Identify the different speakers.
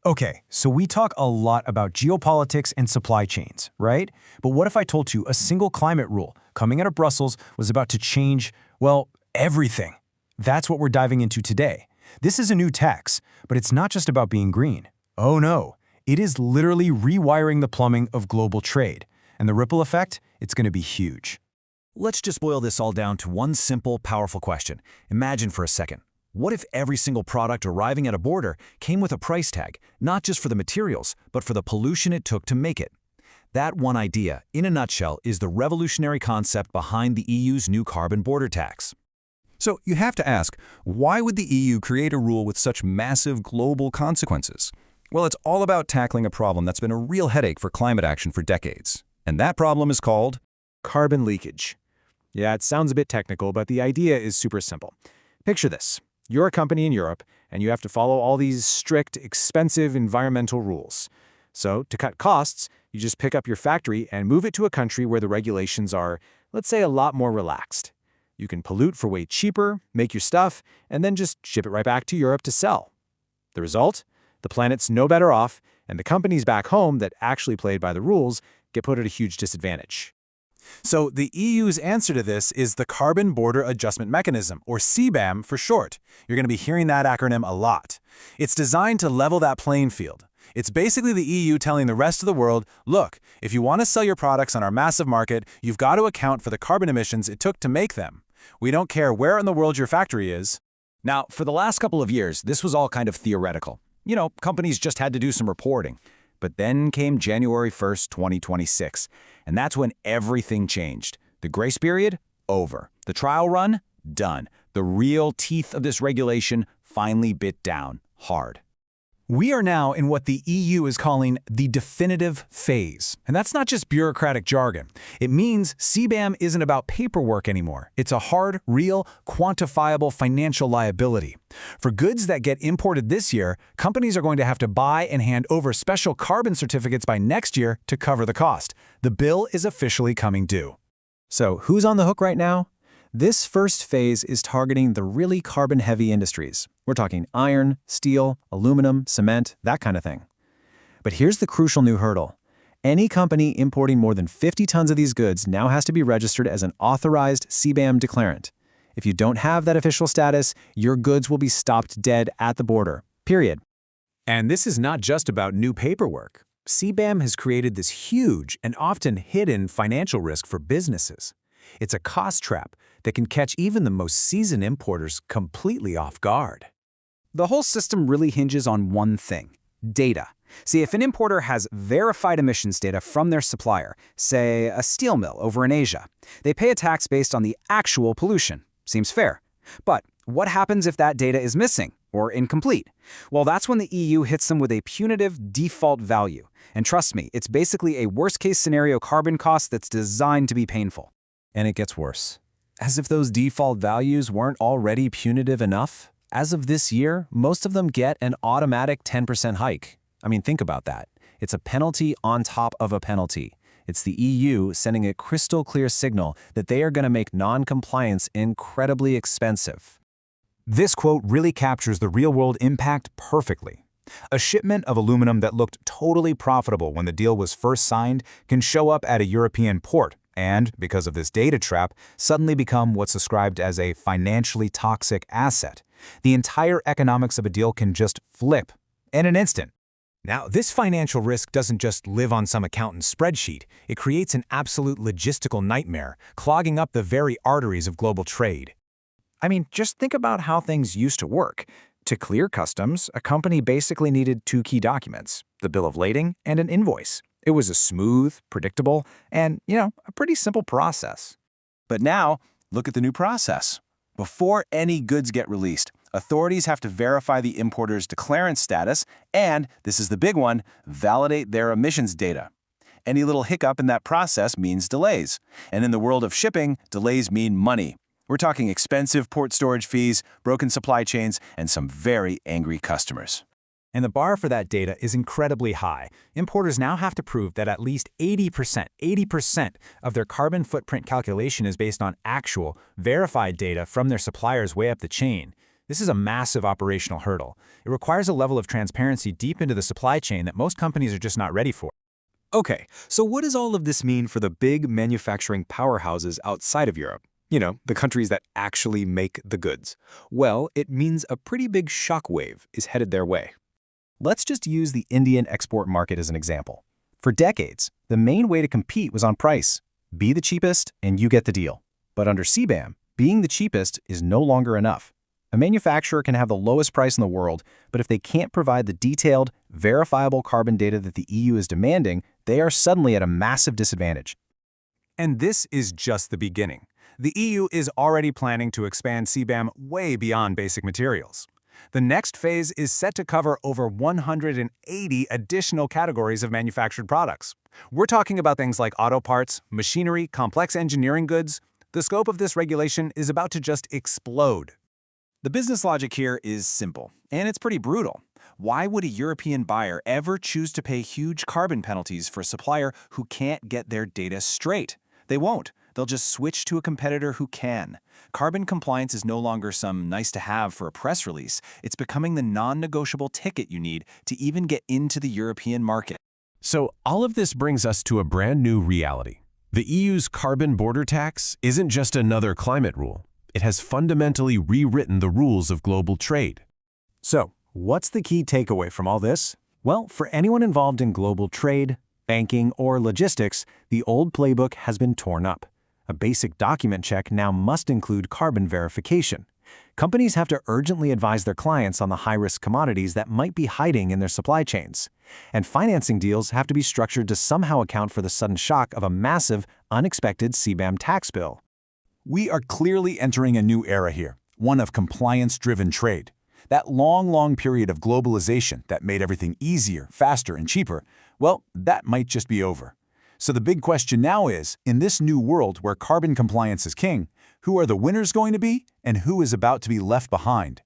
Speaker 1: Okay, so we talk a lot about geopolitics and supply chains, right? But what if I told you a single climate rule coming out of Brussels was about to change, well, everything? That's what we're diving into today. This is a new tax, but it's not just about being green. Oh no, it is literally rewiring the plumbing of global trade. And the ripple effect, it's going to be huge.
Speaker 2: Let's just boil this all down to one simple, powerful question. Imagine for a second. What if every single product arriving at a border came with a price tag, not just for the materials, but for the pollution it took to make it? That one idea, in a nutshell, is the revolutionary concept behind the EU's new carbon border tax.
Speaker 3: So you have to ask, why would the EU create a rule with such massive global consequences? Well, it's all about tackling a problem that's been a real headache for climate action for decades. And that problem is called
Speaker 4: carbon leakage. Yeah, it sounds a bit technical, but the idea is super simple. Picture this. You're a company in Europe, and you have to follow all these strict, expensive environmental rules. So, to cut costs, you just pick up your factory and move it to a country where the regulations are, let's say, a lot more relaxed. You can pollute for way cheaper, make your stuff, and then just ship it right back to Europe to sell. The result? The planet's no better off, and the companies back home that actually played by the rules get put at a huge disadvantage.
Speaker 5: So the EU's answer to this is the Carbon Border Adjustment Mechanism, or CBAM for short. You're going to be hearing that acronym a lot. It's designed to level that playing field. It's basically the EU telling the rest of the world, look, if you want to sell your products on our massive market, you've got to account for the carbon emissions it took to make them. We don't care where in the world your factory is.
Speaker 2: Now, for the last couple of years, this was all kind of theoretical. You know, companies just had to do some reporting. But then came January 1st, 2026, and that's when everything changed. The grace period? Over. The trial run? Done. The real teeth of this regulation finally bit down hard.
Speaker 1: We are now in what the EU is calling the definitive phase. And that's not just bureaucratic jargon. It means CBAM isn't about paperwork anymore. It's a hard, real, quantifiable financial liability. For goods that get imported this year, companies are going to have to buy and hand over special carbon certificates by next year to cover the cost. The bill is officially coming due.
Speaker 4: So who's on the hook right now? This first phase is targeting the really carbon-heavy industries. We're talking iron, steel, aluminum, cement, that kind of thing. But here's the crucial new hurdle. Any company importing more than 50 tons of these goods now has to be registered as an authorized CBAM declarant. If you don't have that official status, your goods will be stopped dead at the border. Period.
Speaker 1: And this is not just about new paperwork. CBAM has created this huge and often hidden financial risk for businesses. It's a cost trap that can catch even the most seasoned importers completely off guard.
Speaker 6: The whole system really hinges on one thing: data. See, if an importer has verified emissions data from their supplier, say a steel mill over in Asia, they pay a tax based on the actual pollution. Seems fair. But what happens if that data is missing or incomplete? Well, that's when the EU hits them with a punitive default value. And trust me, it's basically a worst-case scenario carbon cost that's designed to be painful.
Speaker 4: And it gets worse. As if those default values weren't already punitive enough, as of this year, most of them get an automatic 10% hike. I mean, think about that. It's a penalty on top of a penalty. It's the EU sending a crystal clear signal that they are going to make non-compliance incredibly expensive.
Speaker 7: This quote really captures the real-world impact perfectly. A shipment of aluminum that looked totally profitable when the deal was first signed can show up at a European port and, because of this data trap, suddenly become what's described as a financially toxic asset. The entire economics of a deal can just flip in an instant.
Speaker 1: Now, this financial risk doesn't just live on some accountant's spreadsheet. It creates an absolute logistical nightmare, clogging up the very arteries of global trade.
Speaker 6: I mean, just think about how things used to work. To clear customs, a company basically needed two key documents: the bill of lading and an invoice. It was a smooth, predictable, and, a pretty simple process.
Speaker 2: But now, look at the new process. Before any goods get released, authorities have to verify the importer's declarant status and, this is the big one, validate their emissions data. Any little hiccup in that process means delays. And in the world of shipping, delays mean money. We're talking expensive port storage fees, broken supply chains, and some very angry customers.
Speaker 7: And the bar for that data is incredibly high. Importers now have to prove that at least 80% of their carbon footprint calculation is based on actual, verified data from their suppliers way up the chain.
Speaker 1: This is a massive operational hurdle. It requires a level of transparency deep into the supply chain that most companies are just not ready for.
Speaker 4: Okay, so what does all of this mean for the big manufacturing powerhouses outside of Europe? You know, the countries that actually make the goods. Well, it means a pretty big shockwave is headed their way.
Speaker 2: Let's just use the Indian export market as an example. For decades, the main way to compete was on price. Be the cheapest and you get the deal. But under CBAM, being the cheapest is no longer enough. A manufacturer can have the lowest price in the world, but if they can't provide the detailed, verifiable carbon data that the EU is demanding, they are suddenly at a massive disadvantage.
Speaker 1: And this is just the beginning. The EU is already planning to expand CBAM way beyond basic materials. The next phase is set to cover over 180 additional categories of manufactured products. We're talking about things like auto parts, machinery, complex engineering goods. The scope of this regulation is about to just explode.
Speaker 2: The business logic here is simple, and it's pretty brutal. Why would a European buyer ever choose to pay huge carbon penalties for a supplier who can't get their data straight? They won't. They'll just switch to a competitor who can. Carbon compliance is no longer some nice-to-have for a press release. It's becoming the non-negotiable ticket you need to even get into the European market.
Speaker 8: So all of this brings us to a brand new reality. The EU's carbon border tax isn't just another climate rule. It has fundamentally rewritten the rules of global trade.
Speaker 1: So, what's the key takeaway from all this? Well, for anyone involved in global trade, banking, or logistics, the old playbook has been torn up. A basic document check now must include carbon verification. Companies have to urgently advise their clients on the high-risk commodities that might be hiding in their supply chains. And financing deals have to be structured to somehow account for the sudden shock of a massive, unexpected CBAM tax bill.
Speaker 5: We are clearly entering a new era here, one of compliance-driven trade. That long period of globalization that made everything easier, faster, and cheaper, well, that might just be over. So the big question now is, in this new world where carbon compliance is king, who are the winners going to be, and who is about to be left behind?